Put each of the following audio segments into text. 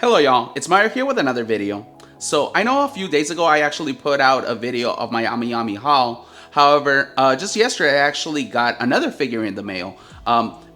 Hello y'all, it's Mario here with another video. So I know a few days ago I actually put out a video of my Yami Yami haul. However, just yesterday I actually got another figure in the mail.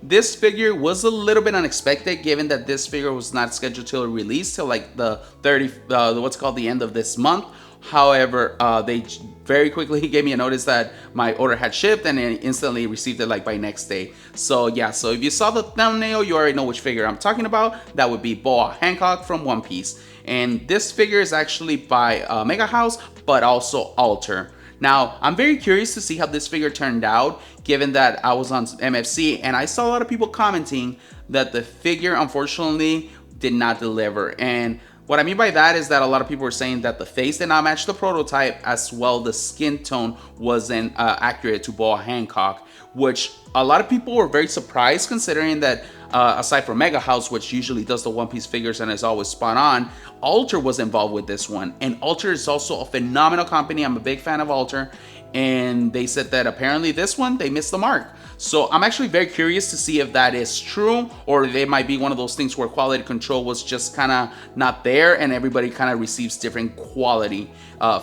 This figure was a little bit unexpected given that this figure was not scheduled to release till like the the end of this month. However, they very quickly gave me a notice that my order had shipped and I instantly received it like by next day. So yeah, so if you saw the thumbnail, you already know which figure I'm talking about. That would be Boa Hancock from One Piece. And this figure is actually by Megahouse, but also Alter. Now, I'm very curious to see how this figure turned out, given that I was on MFC and I saw a lot of people commenting that the figure unfortunately did not deliver. And what I mean by that is that a lot of people were saying that the face did not match the prototype, as well the skin tone wasn't accurate to Boa Hancock, which a lot of people were very surprised considering that aside from Megahouse, which usually does the One Piece figures and is always spot on, Alter was involved with this one. And Alter is also a phenomenal company. I'm a big fan of Alter. And they said that apparently this one, they missed the mark. So I'm actually very curious to see if that is true, or it might be one of those things where quality control was just kind of not there and everybody kind of receives different quality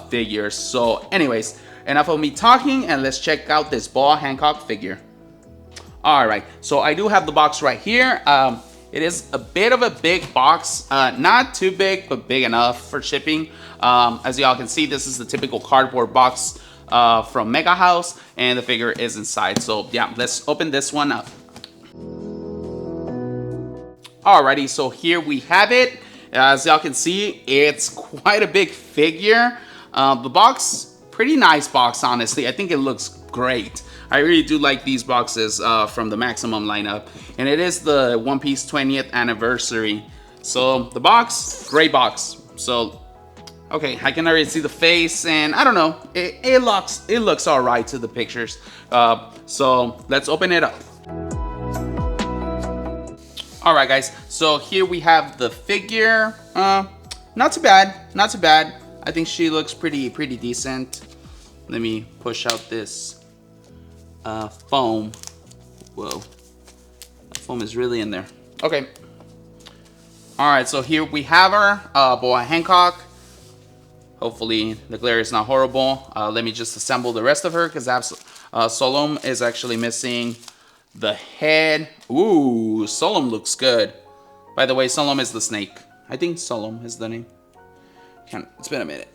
figures. So anyways, enough of me talking and let's check out this Boa Hancock figure. All right, so I do have the box right here. It is a bit of a big box, not too big, but big enough for shipping. As y'all can see, this is the typical cardboard box from Megahouse, and the figure is inside. So yeah, let's open this one up. Alrighty, so here we have it. As y'all can see, it's quite a big figure. The box, pretty nice box, honestly. I think it looks great. I really do like these boxes from the Maximum lineup, and it is the One Piece 20th anniversary. So the box, great box. So okay, I can already see the face, and I don't know, it looks all right to the pictures. So let's open it up. All right, guys. So here we have the figure. Not too bad, not too bad. I think she looks pretty decent. Let me push out this foam. Whoa, that foam is really in there. Okay. All right, so here we have her, Boa Hancock. Hopefully the glare is not horrible. Let me just assemble the rest of her because Solom is actually missing the head. Ooh, Solom looks good. By the way, Solom is the snake. I think Solom is the name. It's been a minute.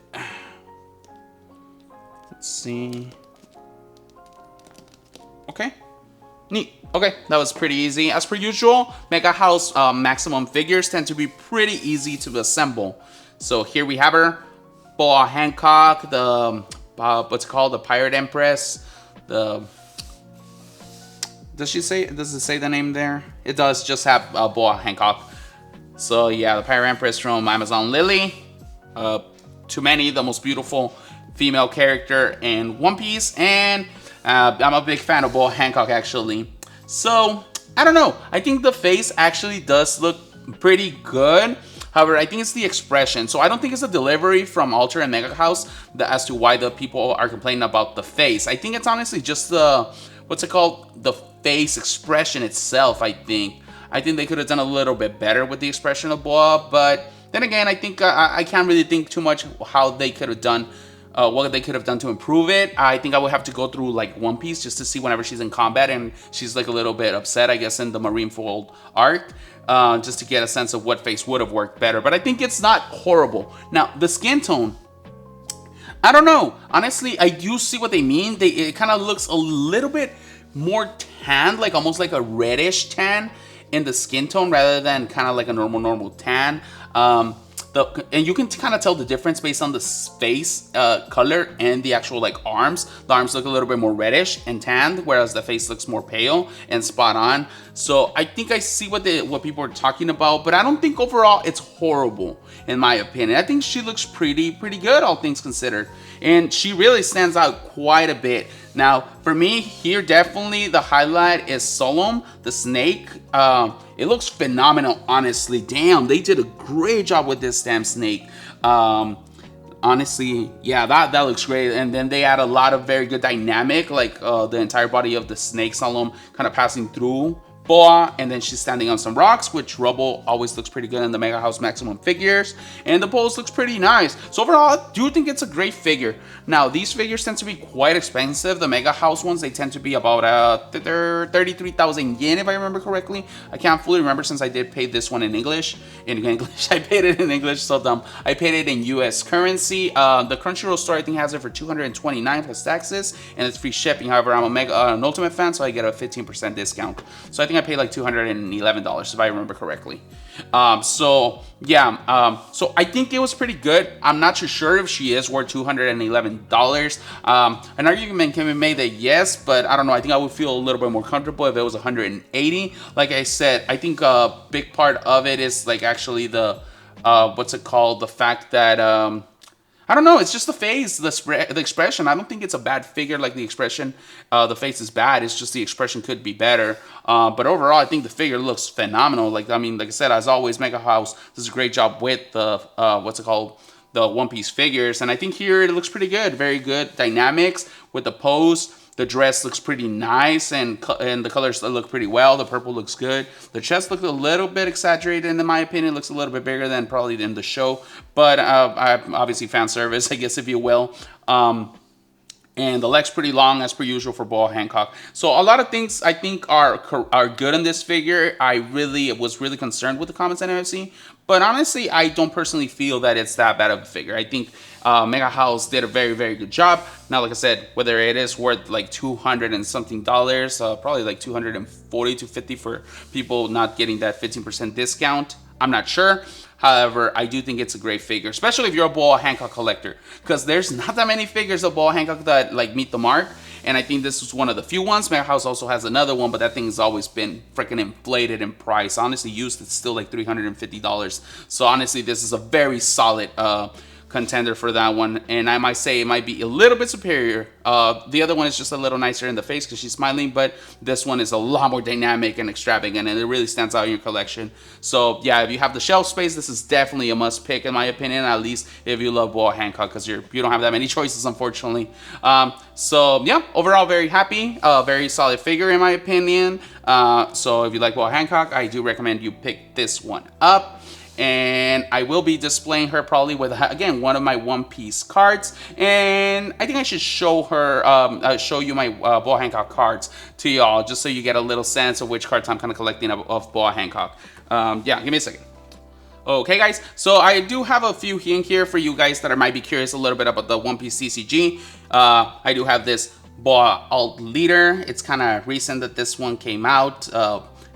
Let's see. Okay. Neat. Okay, that was pretty easy. As per usual, Megahouse Maximum figures tend to be pretty easy to assemble. So here we have her. Boa Hancock, the what's it called, the Pirate Empress. Does it say the name there? It does just have Boa Hancock. So yeah, the Pirate Empress from Amazon Lily. To many, the most beautiful female character in One Piece, and I'm a big fan of Boa Hancock actually. So I don't know. I think the face actually does look pretty good. However, I think it's the expression. So I don't think it's the delivery from Alter and Megahouse as to why the people are complaining about the face. I think it's honestly just the, what's it called? The face expression itself, I think. I think they could have done a little bit better with the expression of Boa. But then again, I think I can't really think too much how they could have done, what they could have done to improve it. I think I would have to go through like One Piece just to see whenever she's in combat and she's like a little bit upset, I guess, in the Marineford arc. Just to get a sense of what face would have worked better. But I think it's not horrible. Now, the skin tone, I don't know. Honestly, I do see what they mean. It kind of looks a little bit more tan, like almost like a reddish tan in the skin tone rather than kind of like a normal tan. And you can kind of tell the difference based on the face color and the actual like arms. The arms look a little bit more reddish and tanned, whereas the face looks more pale and spot on. So I think I see what people are talking about, but I don't think overall it's horrible in my opinion. I think she looks pretty good, all things considered, and she really stands out quite a bit. Now, for me here, definitely the highlight is Solom, the snake. It looks phenomenal, honestly. Damn, they did a great job with this damn snake. Honestly, yeah, that looks great. And then they add a lot of very good dynamic, like the entire body of the snake Solom kind of passing through Boa, and then she's standing on some rocks, which rubble always looks pretty good in the Megahouse Maximum figures, and the pose looks pretty nice. So overall, I do think it's a great figure. Now, these figures tend to be quite expensive. The Megahouse ones, they tend to be about 33,000 yen, if I remember correctly. I can't fully remember since I did pay this one in English. I paid it in English, so dumb. I paid it in US currency. The Crunchyroll store, I think, has it for 229 plus taxes, and it's free shipping. However, I'm an Ultimate fan, so I get a 15% discount. So I think I paid like $211, if I remember correctly. So I think it was pretty good. I'm not too sure if she is worth $211. An argument can be made that yes, but I don't know. I think I would feel a little bit more comfortable if it was 180. Like I said, I think a big part of it is like actually the what's it called? The fact that I don't know. It's just the face, the expression. I don't think it's a bad figure like the expression. The face is bad. It's just the expression could be better. But overall, I think the figure looks phenomenal. Like I said, as always, Megahouse does a great job with the what's it called? The One Piece figures. And I think here it looks pretty good. Very good dynamics with the pose. The dress looks pretty nice, and the colors look pretty well. The purple looks good. The chest looks a little bit exaggerated, in my opinion. It looks a little bit bigger than probably in the show. But obviously fan service, I guess, if you will. And the leg's pretty long, as per usual, for Boa Hancock. So a lot of things I think are good in this figure. I was really concerned with the comments that I've seen. But honestly, I don't personally feel that it's that bad of a figure. I think Megahouse did a very, very good job. Now, like I said, whether it is worth like $200 and something, probably like $240 to $250 for people not getting that 15% discount, I'm not sure. However, I do think it's a great figure, especially if you're a Boa Hancock collector, because there's not that many figures of Boa Hancock that like meet the mark. And I think this is one of the few ones. Megahouse also has another one, but that thing has always been freaking inflated in price. Honestly, used, it's still like $350. So honestly, this is a very solid contender for that one, and I might say it might be a little bit superior. The other one is just a little nicer in the face because she's smiling, but this one is a lot more dynamic and extravagant, and it really stands out in your collection. So yeah, if you have the shelf space, this is definitely a must pick in my opinion, at least if you love Boa Hancock, because you don't have that many choices, unfortunately. So yeah, overall very happy, very solid figure in my opinion. So if you like Boa Hancock, I do recommend you pick this one up. And I will be displaying her probably with, again, one of my One Piece cards. And I think I should show you my Boa Hancock cards to y'all, just so you get a little sense of which cards I'm kind of collecting of Boa Hancock. Yeah, give me a second. Okay, guys, so I do have a few in here for you guys that might be curious a little bit about the One Piece CCG. I do have this Boa Alt Leader. It's kind of recent that this one came out.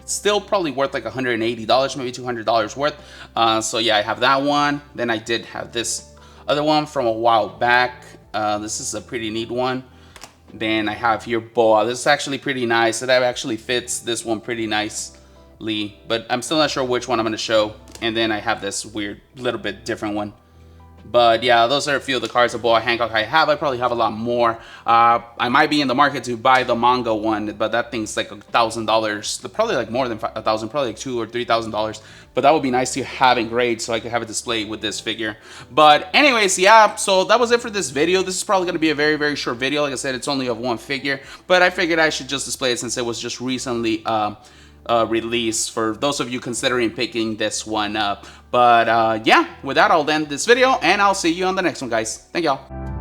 Still probably worth like $180, maybe $200 worth. So yeah, I have that one. Then I did have this other one from a while back. This is a pretty neat one. Then I have here Boa. This is actually pretty nice. That actually fits this one pretty nicely, but I'm still not sure which one I'm going to show. And then I have this weird, little bit different one. But yeah, those are a few of the cards of Boa Hancock I have. I probably have a lot more. I might be in the market to buy the manga one, but that thing's like $1,000. Probably like more than $1,000, probably like $2,000 or $3,000. But that would be nice to have in grade so I could have it displayed with this figure. But anyways, yeah, so that was it for this video. This is probably going to be a very, very short video. Like I said, it's only of one figure. But I figured I should just display it since it was just recently release for those of you considering picking this one up. But yeah, with that, I'll end this video, and I'll see you on the next one, guys. Thank y'all.